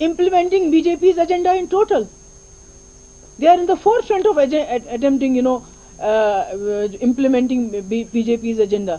implementing BJP's agenda in total. They are in the forefront of attempting, implementing BJP's agenda.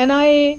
NIA,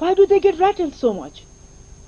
Why do they get rattled so much?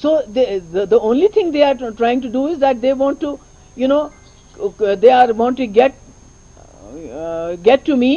So the only thing they are trying to do is that they want to, want to get to me,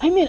I mean,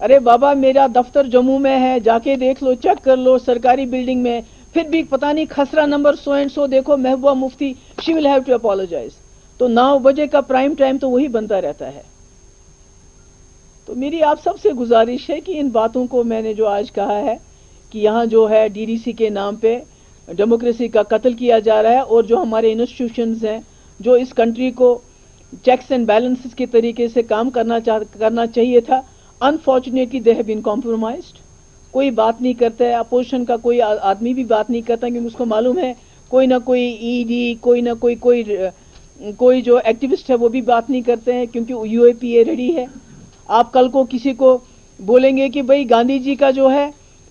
ارے بابا میرا دفتر جموں میں ہے، جا کے دیکھ لو، check کر لو، سرکاری بلڈنگ میں، پھر بھی پتہ نہیں خسرہ نمبر سو اینڈ سو دیکھو، محبوبہ مفتی، شی ول ہیو ٹو اپالوجائز. تو 9 بجے کا پرائم ٹائم تو وہی بنتا رہتا ہے. تو میری آپ سب سے گزارش ہے کہ ان باتوں کو میں نے جو آج کہا ہے کہ یہاں جو ہے ڈی ڈی سی کے نام پہ ڈیموکریسی کا قتل کیا جا رہا ہے، اور جو ہمارے انسٹیٹیوشنز ہیں جو اس کنٹری کو چیکس اینڈ بیلنسز کے طریقے سے کام کرنا چاہیے تھا، unfortunately they have been compromised. کوئی بات نہیں کرتا ہے، اپوزیشن کا کوئی آدمی بھی بات نہیں کرتا، کیونکہ اس کو معلوم ہے کوئی نہ کوئی ای ڈی، کوئی نہ کوئی جو ایکٹیوسٹ ہے وہ بھی بات نہیں کرتے ہیں، کیونکہ you a P a ready ہے. آپ کل کو کسی کو بولیں گے کہ بھئی گاندھی جی کا جو ہے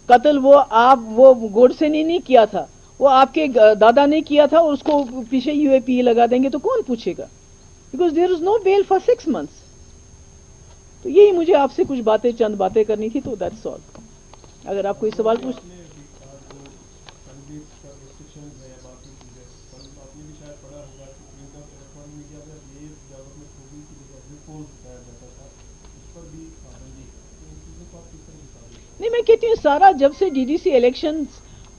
قتل وہ گوڈسے نے نہیں کیا تھا، وہ آپ کے دادا نے کیا تھا، اور اس کو پیچھے یو اے پی اے لگا دیں گے تو کون پوچھے گا؟ Because there is no bail for 6 months. تو یہی مجھے آپ سے کچھ چند باتیں کرنی تھی، تو دیٹس آل. اگر آپ کوئی سوال پوچھ. نہیں، میں کہتی ہوں سارا جب سے D D C election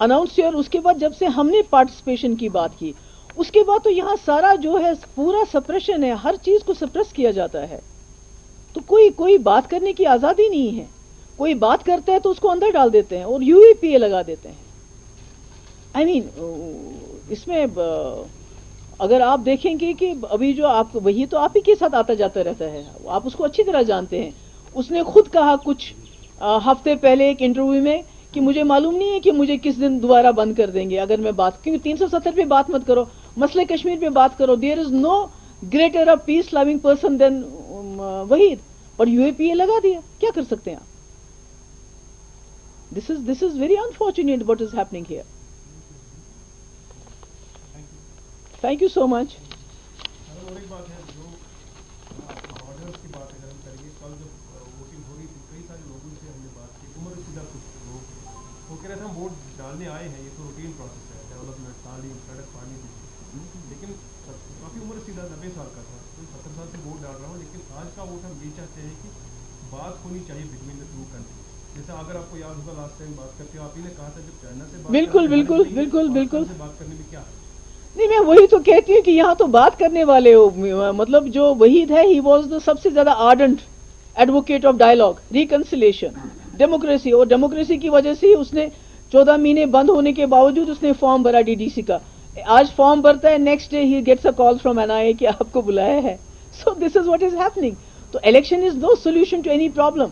announce ہوئے، اور اس کے بعد جب سے ہم نے پارٹیسپیشن کی بات کی، اس کے بعد تو یہاں سارا جو ہے پورا سپریشن ہے، ہر چیز کو سپریس کیا جاتا ہے. تو کوئی بات کرنے کی آزادی نہیں ہے. کوئی بات کرتا ہے تو اس کو اندر ڈال دیتے ہیں اور یو اے پی اے لگا دیتے ہیں. آئی مین اس میں اگر آپ دیکھیں گے کہ ابھی جو آپ وہی تو آپ ہی کے ساتھ آتا جاتا رہتا ہے، آپ اس کو اچھی طرح جانتے ہیں. اس نے خود کہا کچھ ہفتے پہلے ایک انٹرویو میں کہ مجھے معلوم نہیں ہے کہ مجھے کس دن دوبارہ بند کر دیں گے اگر میں بات، کیونکہ 370 پہ بات مت کرو، مسئلہ کشمیر پہ بات کرو. دیر is know greater a piece loaning person then Waheed, اور یو اے پی اے لگا دیا. کیا کر سکتے ہیں آپ؟ This is very unfortunate what is happening here. Thank you so much. اور ایک بات ہے جو بارڈرس کی بات اگر ہم کریں گے، کل جب ووٹنگ ہو رہی تھی کئی سارے لوگوں سے ہم نے بات کی، عمر رسیدہ کچھ لوگ وہ کہہ رہے تھے ہم ووٹ ڈالنے آئے ہیں، یہ تو روٹین پروسیس ہے، ڈیولپمنٹ، تعلیم، سڑک، پانی بھی. لیکن کافی عمر رسیدہ 90 سال کا تھا، 70 سال سے ووٹ ڈال رہا ہوں. لیکن آج کا ووٹ ہم یہ چاہتے ہیں کہ بات ہونی چاہیے بٹوین دا ٹو کنٹری. جیسے اگر آپ کو یاد ہوگا لاسٹ ٹائم بات کرتے ہو آپ ہی نے کہا تھا جب چائنا سے بات بالکل بالکل بالکل بالکل سے بات کرنے میں کیا ہے. نہیں، میں وہی تو کہتی ہوں کہ یہاں تو بات کرنے والے ہو، مطلب جو وحید ہے، ہی واز دا سب سے زیادہ ardent advocate of dialogue, reconciliation, democracy. اور ڈیموکریسی کی وجہ سے ہی اس نے 14 مہینے بند ہونے کے باوجود اس نے فارم بھرا ڈی ڈی سی کا. آج فارم بھرتا ہے، نیکسٹ ڈے ہی gets a call from N I A کہ آپ کو بلایا ہے. So this is what is happening. تو election is no solution to any problem.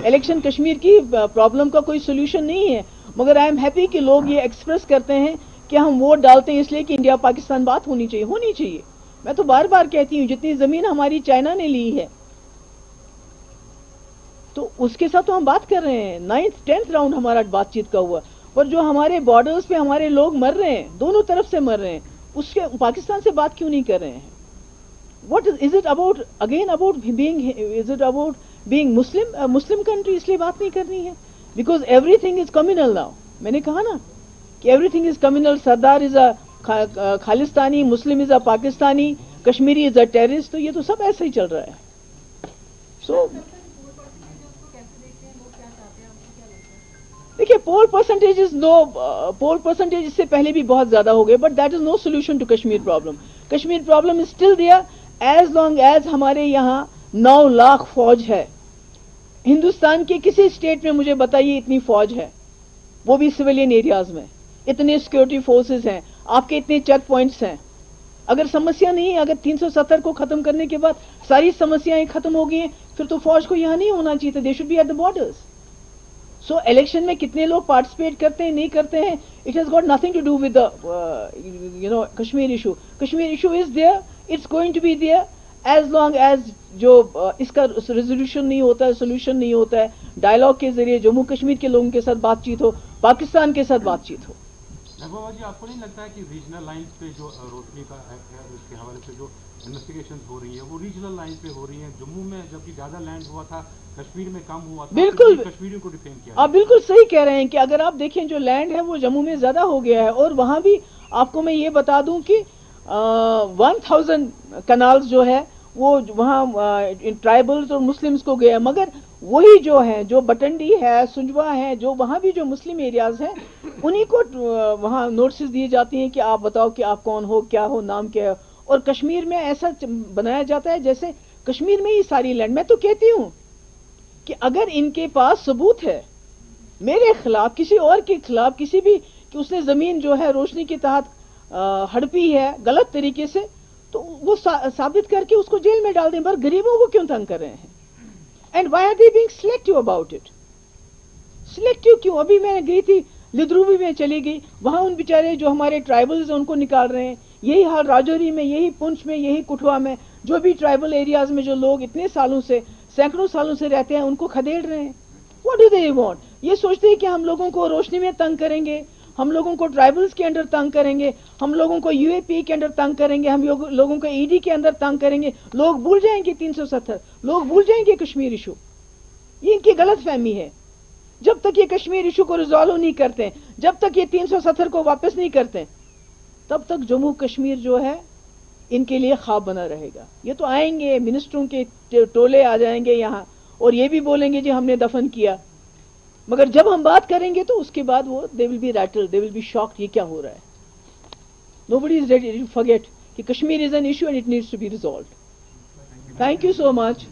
Election Kashmir کی پرابلم کا کوئی سولوشن نہیں ہے، مگر آئی ایم ہیپی کہ لوگ یہ ایکسپریس کرتے ہیں کہ ہم ووٹ ڈالتے ہیں اس لیے کہ انڈیا پاکستان بات ہونی چاہیے. میں تو بار بار کہتی ہوں جتنی زمین ہماری چائنا نے لی ہے تو اس کے ساتھ تو ہم بات کر رہے ہیں. 9th 10th راؤنڈ ہمارا بات چیت کا ہوا، اور جو ہمارے بارڈرز پہ ہمارے لوگ مر رہے ہیں، دونوں طرف سے مر رہے ہیں، اس کے پاکستان سے بات کیوں نہیں کر رہے ہیں؟ What is it about again about being, is it about being Muslim country? اس لیے بات نہیں کرنی ہے because every thing is communal now. میں نے کہا نا کہ every thing is communal. Sardar is a Khalistani, Muslim is a Pakistani, Kashmiri is a terrorist. تو یہ تو سب ایسے ہی چل رہا ہے. سو دیکھیے پول پرسنٹیج اس سے پہلے بھی بہت زیادہ ہو گئے، but that is no solution to Kashmir problem. Kashmir problem is still there as long as ہمارے یہاں 9 لاکھ فوج ہے. ہندوستان کے کسی اسٹیٹ میں مجھے بتائیے اتنی فوج ہے، وہ بھی سویلین ایریاز میں، اتنے سیکورٹی فورسز ہیں، آپ کے اتنے چیک پوائنٹس ہیں. اگر سمسیا نہیں، اگر 370 کو ختم کرنے کے بعد ساری سمسیایں ختم ہو گئی ہیں، پھر تو فوج کو یہاں نہیں ہونا چاہیے تھا. They should be at the borders. So election میں کتنے لوگ پارٹیسپیٹ کرتے ہیں نہیں کرتے ہیں، it has got nothing to do with Kashmir issue. Kashmir issue is there, it's going to be there as long as جو اس کا ریزولوشن نہیں ہوتا ہے، سولوشن نہیں ہوتا ہے، ڈائلاگ کے ذریعے جموں کشمیر کے لوگوں کے ساتھ بات چیت ہو، پاکستان کے ساتھ بات چیت ہو. محبوبہ جی، آپ کو نہیں لگتا ہے کہ ریجنل لائنز پہ جو روشنی کا ہے اس کے حوالے سے جو انویسٹیگیشنز ہو رہی ہیں وہ ریجنل لائن پہ ہو رہی ہیں؟ جموں میں جبکہ زیادہ لینڈ ہوا تھا، کشمیر میں کم ہوا تھا، بالکل کشمیریوں کو ڈیفیم کیا. آپ بالکل صحیح کہہ رہے ہیں کہ اگر آپ دیکھیں جو لینڈ ہے وہ جموں میں زیادہ ہو گیا ہے، اور وہاں بھی آپ کو میں یہ بتا دوں کہ 1000 کنالز جو ہے وہ وہاں ٹرائبلز اور مسلمز کو گیا، مگر وہی جو ہیں جو بٹنڈی ہے, سنجوا ہے, جو وہاں بھی جو مسلم ایریاز ہیں انہی کو وہاں نوٹسز دیے جاتی ہیں کہ آپ بتاؤ کہ آپ کون ہو, کیا ہو, نام کیا ہے. اور کشمیر میں ایسا بنایا جاتا ہے جیسے کشمیر میں ہی ساری لینڈ. میں تو کہتی ہوں کہ اگر ان کے پاس ثبوت ہے میرے خلاف, کسی اور کے خلاف, کسی بھی کہ اس نے زمین جو ہے روشنی کے تحت ہڑپی ہے غلط طریقے سے, تو وہ ثابت کر کے اس کو جیل میں ڈال دیں. پر غریبوں کو کیوں تنگ کر رہے ہیں؟ And why are they being selective about it? Selective کیوں؟ ابھی میں گئی تھی لدروبی میں, چلی گئی, وہاں ان بیچارے جو ہمارے ٹرائبلز ہیں ان کو نکال رہے ہیں. یہی حال راجوری میں, یہی پنچ میں, یہی کٹھوا میں, جو بھی ٹرائبل ایریاز میں جو لوگ اتنے سالوں سے, سینکڑوں سالوں سے رہتے ہیں, ان کو کھدیڑ رہے ہیں. What do they want? یہ سوچتے ہیں کہ ہم لوگوں کو روشنی میں تنگ کریں گے, ہم لوگوں کو ٹرائبلز کے انڈر تنگ کریں گے, ہم لوگوں کو یو اے پی کے انڈر تنگ کریں گے, ہم لوگوں کو ای ڈی کے اندر تنگ کریں گے. لوگ بھول جائیں گے 370, لوگ بھول جائیں گے کشمیر ایشو. یہ ان کی غلط فہمی ہے. جب تک یہ کشمیر ایشو کو ریزالو نہیں کرتے, جب تک یہ 370 کو واپس نہیں کرتے, تب تک جموں کشمیر جو ہے ان کے لیے خواب بنا رہے گا. یہ تو آئیں گے منسٹروں کے ٹولے آ جائیں گے یہاں اور یہ بھی بولیں گے جی ہم نے دفن کیا, مگر جب ہم بات کریں گے تو اس کے بعد وہ they will be rattled, they will be shocked. یہ کیا ہو رہا ہے؟ Nobody is ready to forget کہ Kashmir is an issue and it needs to be resolved. Thank you so much.